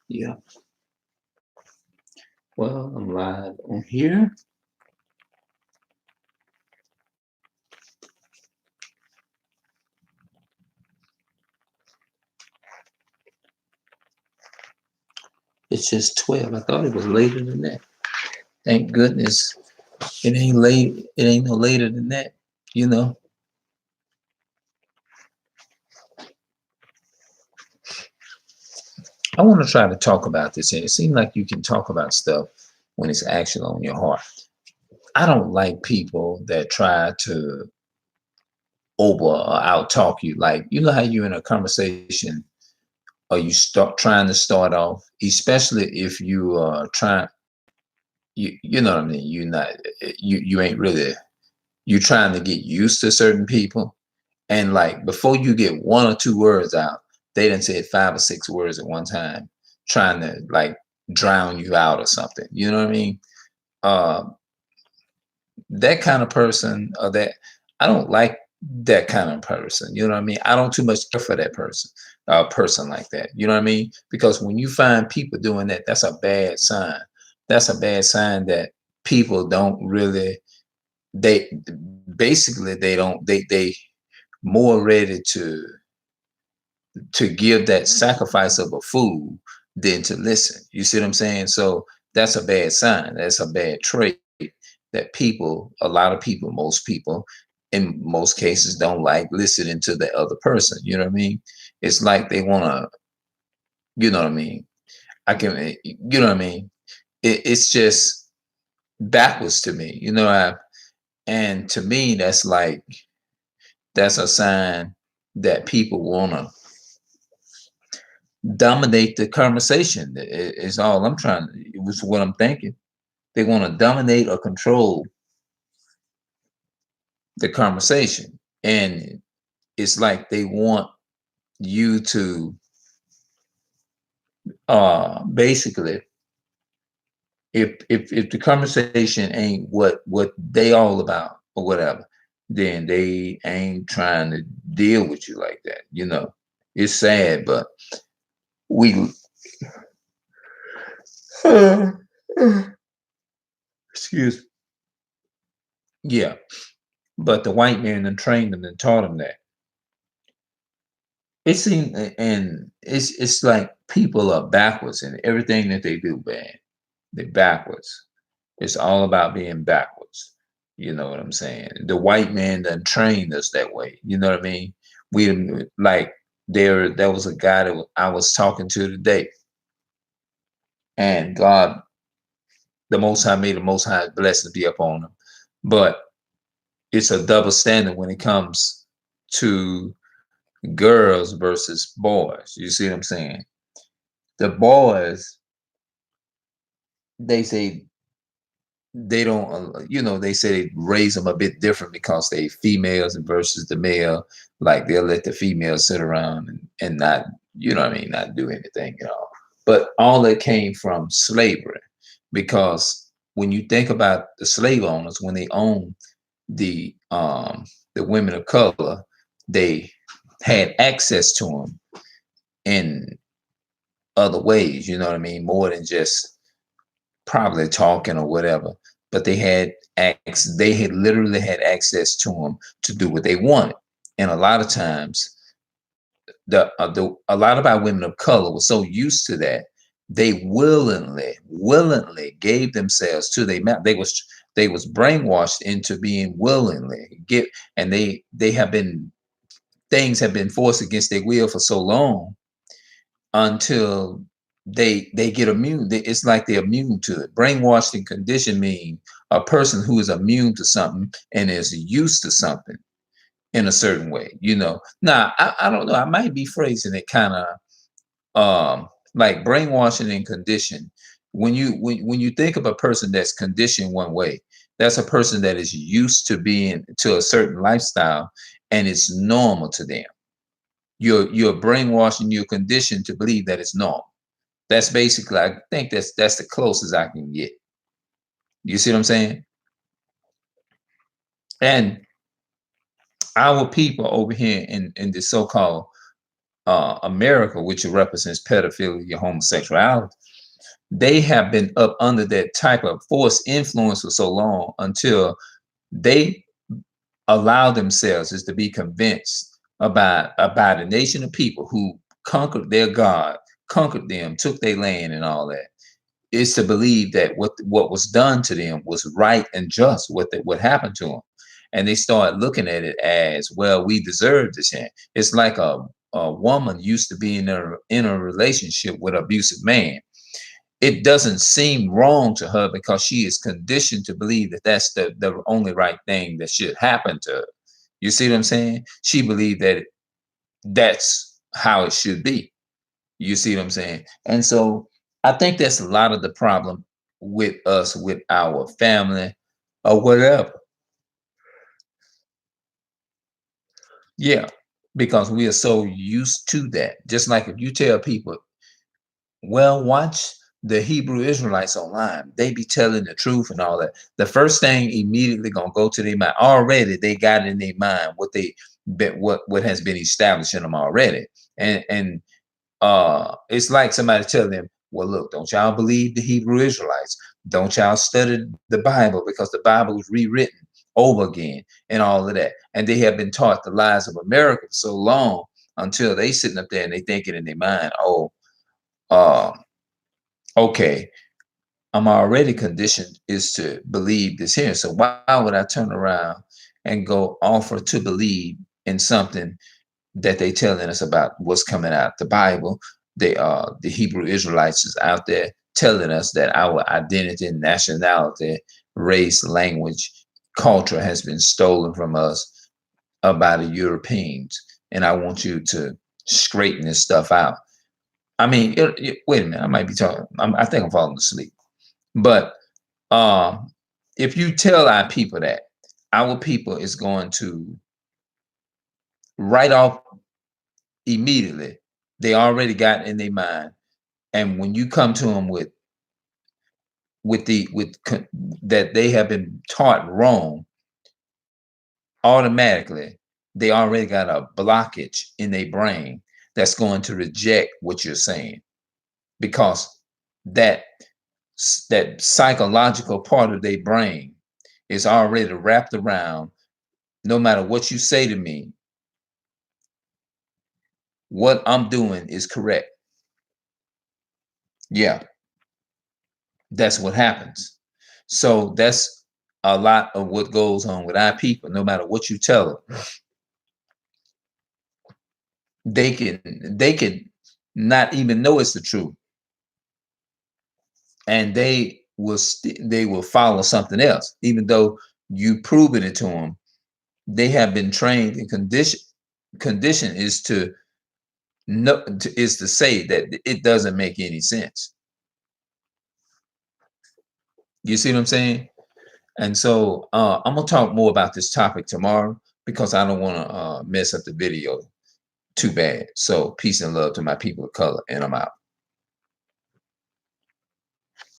Yeah. Well, I'm live on here. It's just 12. I thought it was later than that. Thank goodness it ain't late. It ain't no later than that. You know, I want to try to talk about this. And it seems like you can talk about stuff when it's actually on your heart. I don't like people that try to over or out talk you. Like, you know how you're in a conversation or you start trying to start off, especially if you are trying, you know what I mean? You're not, you ain't really, you're trying to get used to certain people. And like before you get one or two words out, they done said 5 or 6 words at one time, trying to like drown you out or something. You know what I mean? Uh, that kind of person, or that I don't like that kind of person. You know what I mean? I don't too much care for that person, a person like that. You know what I mean? Because when you find people doing that, that's a bad sign. That's a bad sign that people don't really, they basically they don't they more ready to give that sacrifice of a fool than to listen. You see what I'm saying? So that's a bad sign. That's a bad trait that people, a lot of people, most people, in most cases, don't like listening to the other person. You know what I mean? It's like they want to, you know what I mean? You know what I mean? It's just backwards to me. You know, and to me, that's like, that's a sign that people want to dominate the conversation. Is all I'm trying. It was what I'm thinking. They want to dominate or control the conversation, and it's like they want you to basically, if the conversation ain't what they all about or whatever, then they ain't trying to deal with you like that. You know, it's sad, but we excuse, yeah. But the white man done trained them and taught them that. It seems, and it's like people are backwards in everything that they do, man. They're backwards. It's all about being backwards. You know what I'm saying? The white man done trained us that way. You know what I mean? We like, there was a guy that I was talking to today, and God, the Most High, made the Most High blessings be upon him. But it's a double standard when it comes to girls versus boys. You see what I'm saying? The boys, they say they don't, they say they raise them a bit different because they females versus the male. Like they'll let the females sit around and not, you know what I mean, not do anything at all. But all that came from slavery, because when you think about the slave owners, when they owned the women of color, they had access to them in other ways. You know what I mean, more than just probably talking or whatever, but they had literally had access to them to do what they wanted. And a lot of times, a lot of our women of color were so used to that, they willingly gave themselves to they was brainwashed into being willingly give, and they have been, things have been forced against their will for so long until they get immune. It's like they're immune to it. Brainwashed and conditioned mean a person who is immune to something and is used to something in a certain way. You know. Now I don't know. I might be phrasing it kind of like brainwashing and conditioned. When you think of a person that's conditioned one way, that's a person that is used to being to a certain lifestyle and it's normal to them. You're brainwashed and you're conditioned to believe that it's normal. That's basically, I think that's the closest I can get. You see what I'm saying? And Our people over here in the so-called America, which represents pedophilia, homosexuality, they have been up under that type of forced influence for so long until they allow themselves is to be convinced about a nation of people who conquered their God, conquered them, took their land and all that. Is to believe that what was done to them was right and just, what happened to them, and they start looking at it as, well, we deserve this. It's like a woman used to be in a relationship with an abusive man. It doesn't seem wrong to her because she is conditioned to believe that that's the only right thing that should happen to her. You see what I'm saying? She believed that that's how it should be. You see what I'm saying? And so I think that's a lot of the problem with us, with our family or whatever. Yeah, because we are so used to that. Just like if you tell people, well, watch the Hebrew Israelites online. They be telling the truth and all that. The first thing immediately gonna go to their mind. Already they got in their mind what has been established in them already. And it's like somebody telling them, well, look, don't y'all believe the Hebrew Israelites? Don't y'all study the Bible because the Bible was rewritten over again and all of that. And they have been taught the lies of America for so long until they sitting up there and they thinking in their mind, oh, uh, okay, I'm already conditioned is to believe this here. So why would I turn around and go offer to believe in something that they telling us about what's coming out the Bible? The Hebrew Israelites is out there telling us that our identity, nationality, race, language, culture has been stolen from us by the Europeans. And I want you to straighten this stuff out. I mean, wait a minute, I might be talking. I think I'm falling asleep. But if you tell our people that, our people is going to write off immediately. They already got in their mind, and when you come to them that they have been taught wrong, automatically they already got a blockage in their brain that's going to reject what you're saying because that that psychological part of their brain is already wrapped around, no matter what you say to me, what I'm doing is correct. Yeah, that's what happens. So that's a lot of what goes on with our people. No matter what you tell them, they can not even know it's the truth, and they will follow something else, even though you proven it to them. They have been trained and condition is to no is to say that it doesn't make any sense. You see what I'm saying? And so I'm gonna talk more about this topic tomorrow because I don't want to mess up the video too bad. So peace and love to my people of color, and I'm out.